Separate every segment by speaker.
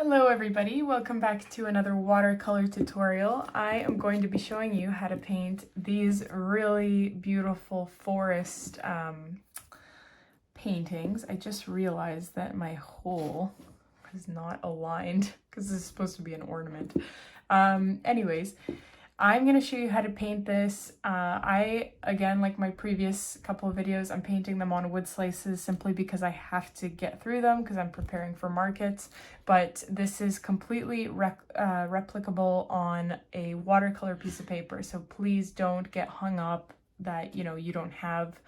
Speaker 1: Hello everybody, welcome back to another watercolor tutorial. I am going to be showing you how to paint these really beautiful forest paintings. I just realized that my hole is not aligned because this is supposed to be an ornament. Anyways, I'm going to show you how to paint this. Again, like my previous couple of videos, I'm painting them on wood slices simply because I have to get through them because I'm preparing for markets. But this is completely replicable on a watercolor piece of paper. So please don't get hung up that, you don't have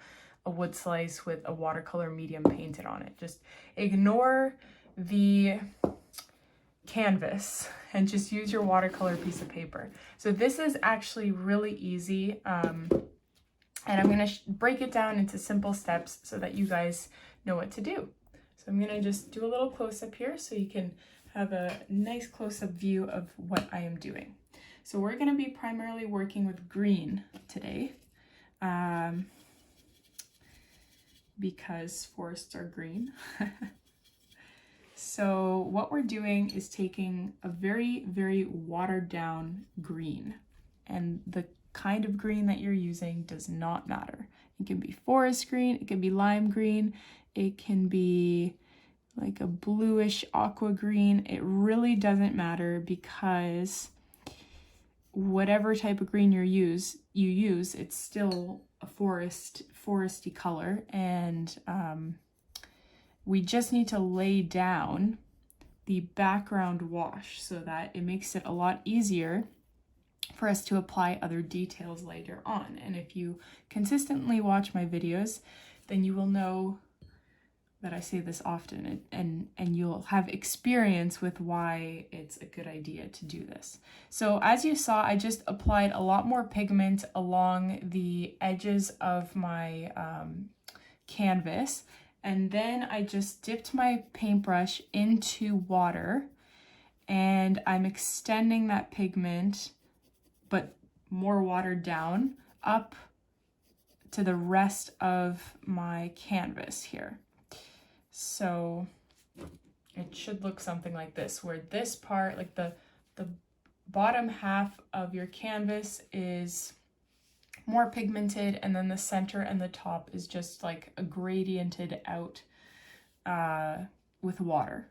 Speaker 1: a wood slice with a watercolor medium painted on it. Just ignore the canvas and just use your watercolor piece of paper. So this is actually really easy, and I'm going to break it down into simple steps so that you guys know what to do. So I'm going to just do a little close-up here so you can have a nice close-up view of what I am doing. So we're going to be primarily working with green today, because forests are green. So what we're doing is taking a very, very watered down green, and the kind of green that you're using does not matter. It can be forest green, it can be lime green, it can be like a bluish aqua green. It really doesn't matter because whatever type of green you use, it's still a foresty color, and we just need to lay down the background wash so that it makes it a lot easier for us to apply other details later on. And if you consistently watch my videos, then you will know that I say this often, and you'll have experience with why it's a good idea to do this. So as you saw, I just applied a lot more pigment along the edges of my canvas. And then I just dipped my paintbrush into water, and I'm extending that pigment, but more watered down, up to the rest of my canvas here. So it should look something like this, where this part, like the bottom half of your canvas, is more pigmented, and then the center and the top is just like a gradiented out with water.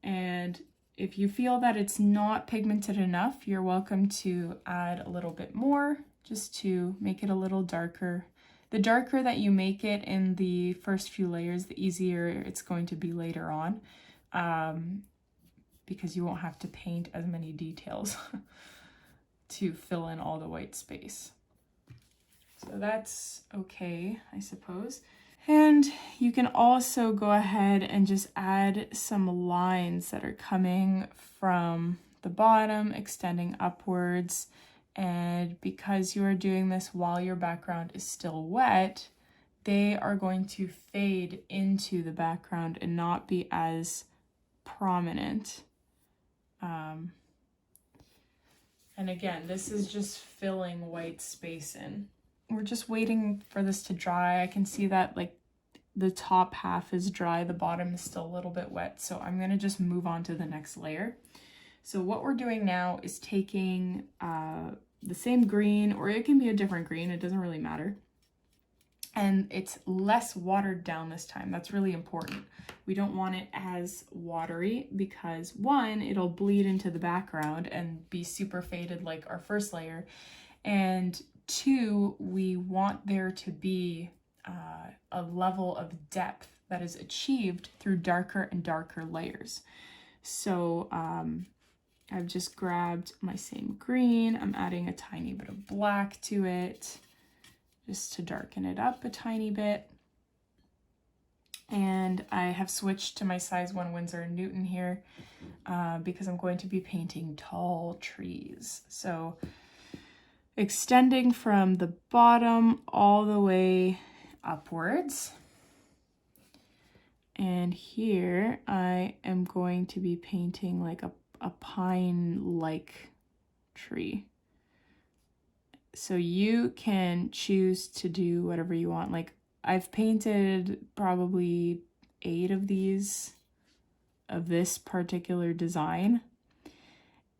Speaker 1: And if you feel that it's not pigmented enough, you're welcome to add a little bit more just to make it a little darker. The darker that you make it in the first few layers, the easier it's going to be later on, because you won't have to paint as many details to fill in all the white space. So that's okay, I suppose. And you can also go ahead and just add some lines that are coming from the bottom, extending upwards. And because you are doing this while your background is still wet, they are going to fade into the background and not be as prominent. And again, this is just filling white space in. We're just waiting for this to dry. I can see that like the top half is dry, the bottom is still a little bit wet. So I'm gonna just move on to the next layer. So what we're doing now is taking the same green, or it can be a different green, it doesn't really matter. And it's less watered down this time. That's really important. We don't want it as watery because one, it'll bleed into the background and be super faded like our first layer. And two, we want there to be a level of depth that is achieved through darker and darker layers. So I've just grabbed my same green. I'm adding a tiny bit of black to it just to darken it up a tiny bit. And I have switched to my size 1 Winsor & Newton here because I'm going to be painting tall trees. So extending from the bottom all the way upwards. And here I am going to be painting like a pine-like tree. So you can choose to do whatever you want. Like I've painted probably 8 of these this particular design.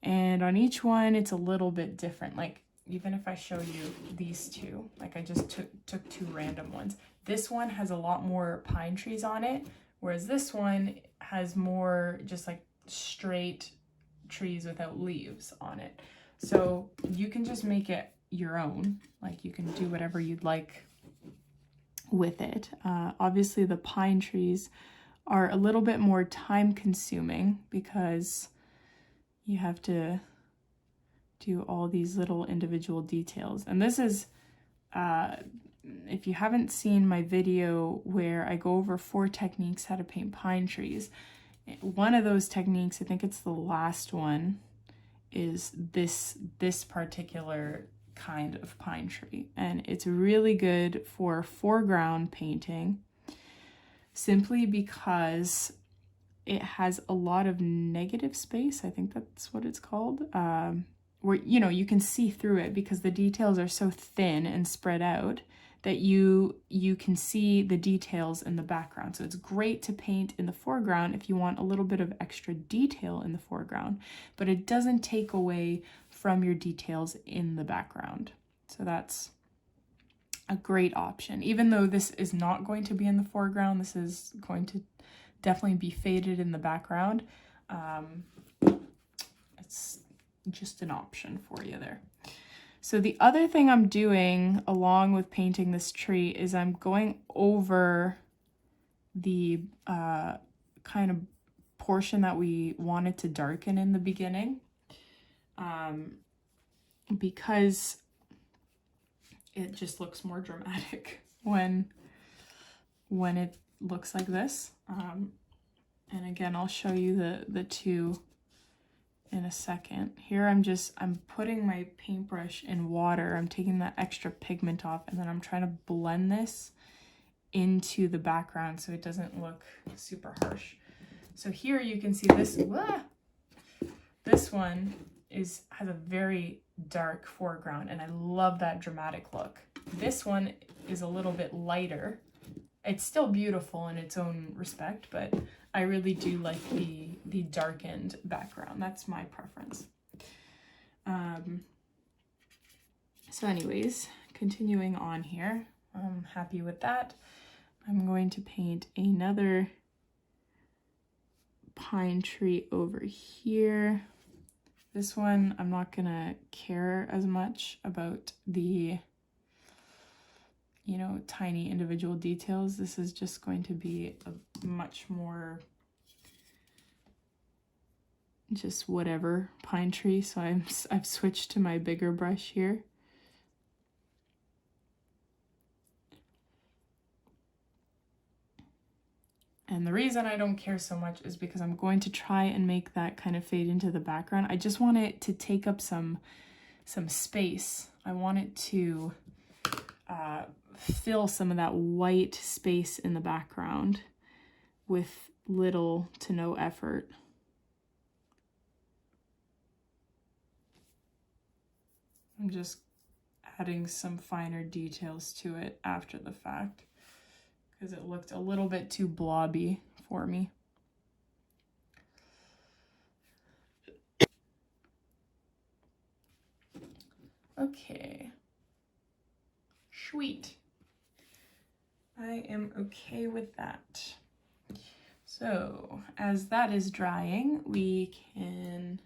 Speaker 1: And on each one, it's a little bit different. Like, even if I show you these two, like I just took two random ones. This one has a lot more pine trees on it, whereas this one has more just like straight trees without leaves on it. So you can just make it your own. Like, you can do whatever you'd like with it. Obviously, the pine trees are a little bit more time consuming because you have to do all these little individual details. And this is, if you haven't seen my video where I go over 4 techniques how to paint pine trees, one of those techniques, I think it's the last one, is this particular kind of pine tree. And it's really good for foreground painting simply because it has a lot of negative space. I think that's what it's called. Where, you know, you can see through it because the details are so thin and spread out that you can see the details in the background. So it's great to paint in the foreground if you want a little bit of extra detail in the foreground, but it doesn't take away from your details in the background. So that's a great option. Even though this is not going to be in the foreground, this is going to definitely be faded in the background. It's just an option for you there. So the other thing I'm doing along with painting this tree is I'm going over the kind of portion that we wanted to darken in the beginning, because it just looks more dramatic when it looks like this. And again, I'll show you the two in a second. Here I'm putting my paintbrush in water. I'm taking that extra pigment off, and then I'm trying to blend this into the background so it doesn't look super harsh. So here you can see this one has a very dark foreground, and I love that dramatic look. This one is a little bit lighter. It's still beautiful in its own respect, but I really do like the darkened background. That's my preference. So anyways, continuing on here, I'm happy with that. I'm going to paint another pine tree over here. This one, I'm not gonna care as much about the, you know, tiny individual details. This is just going to be a much more just whatever pine tree. So I've switched to my bigger brush here. And the reason I don't care so much is because I'm going to try and make that kind of fade into the background. I just want it to take up some space. I want it to fill some of that white space in the background with little to no effort. I'm just adding some finer details to it after the fact because it looked a little bit too blobby for me. Okay. Sweet. I am okay with that. So as that is drying, we can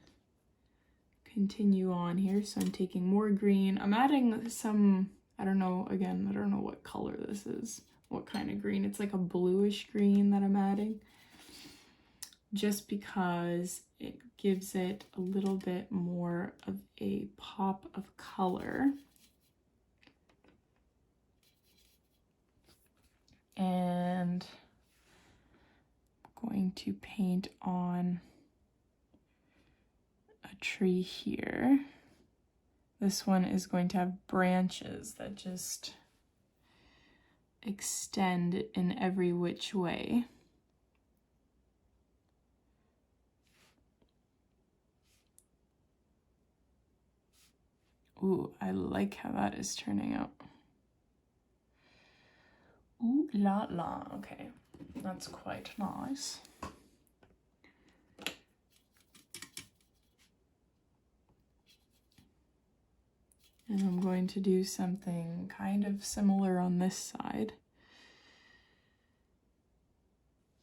Speaker 1: continue on here. So I'm taking more green. I'm adding some, I don't know what color this is, what kind of green. It's like a bluish green that I'm adding, just because it gives it a little bit more of a pop of color. And I'm going to paint on a tree here. This one is going to have branches that just extend in every which way. Ooh, I like how that is turning out. Ooh la la, okay, that's quite nice. And I'm going to do something kind of similar on this side.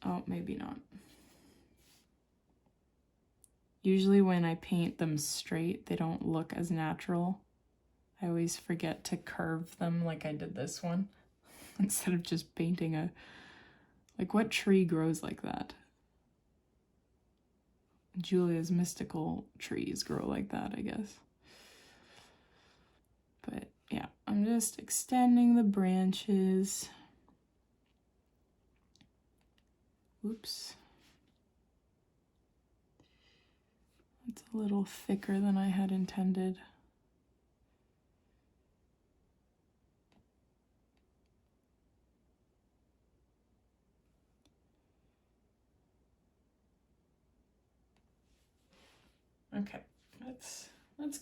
Speaker 1: Oh, maybe not. Usually when I paint them straight, they don't look as natural. I always forget to curve them like I did this one, instead of just painting a, like, what tree grows like that? Julia's mystical trees grow like that, I guess. But yeah, I'm just extending the branches. Oops. It's a little thicker than I had intended. Okay, that's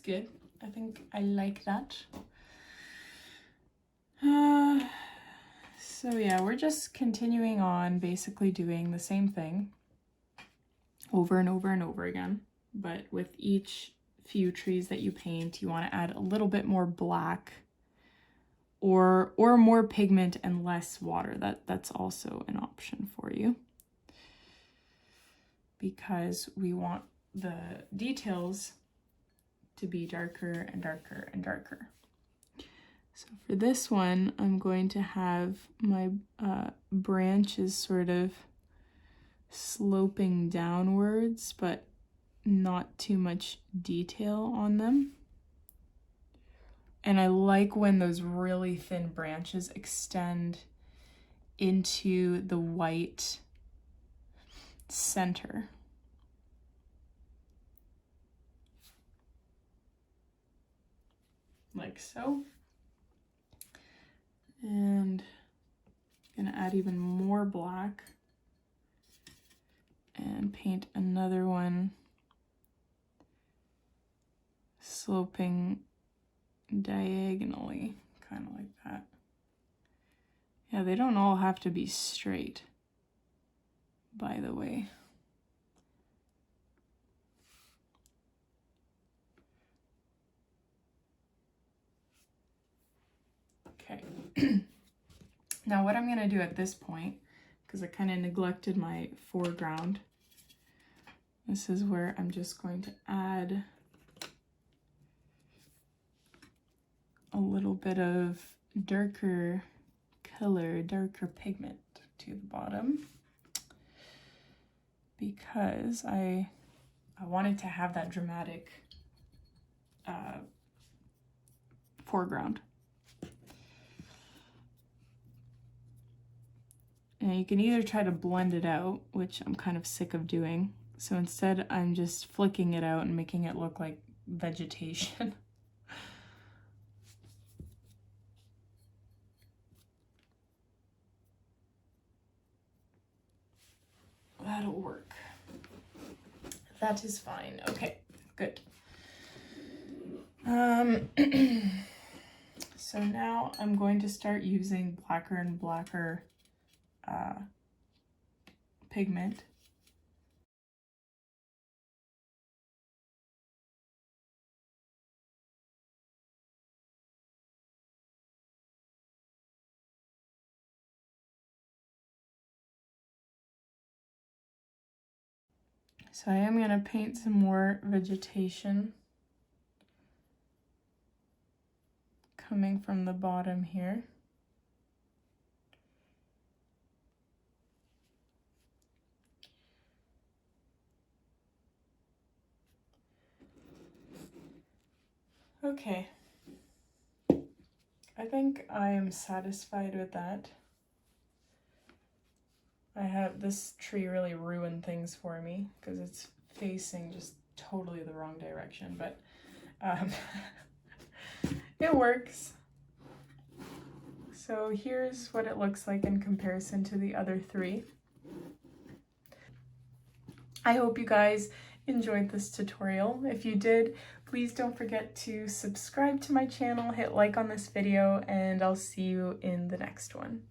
Speaker 1: good. I think I like that. So yeah, we're just continuing on basically doing the same thing over and over and over again. But with each few trees that you paint, you want to add a little bit more black or more pigment and less water. That's also an option for you, because we want the details to be darker and darker and darker. So for this one, I'm going to have my branches sort of sloping downwards, but not too much detail on them. And I like when those really thin branches extend into the white center. Like so. And I'm gonna add even more black and paint another one sloping diagonally, kind of like that. Yeah, they don't all have to be straight, by the way. Okay. Now what I'm gonna do at this point, because I kind of neglected my foreground, this is where I'm just going to add a little bit of darker color, darker pigment to the bottom, because I wanted to have that dramatic foreground. And you can either try to blend it out, which I'm kind of sick of doing. So instead I'm just flicking it out and making it look like vegetation. That'll work. That is fine. Okay, good. So now I'm going to start using blacker and blacker pigment. So I am going to paint some more vegetation coming from the bottom here. Okay, I think I am satisfied with that. I have this tree really ruined things for me because it's facing just totally the wrong direction, but it works. So here's what it looks like in comparison to the other three. I hope you guys enjoyed this tutorial. If you did, please don't forget to subscribe to my channel, hit like on this video, and I'll see you in the next one.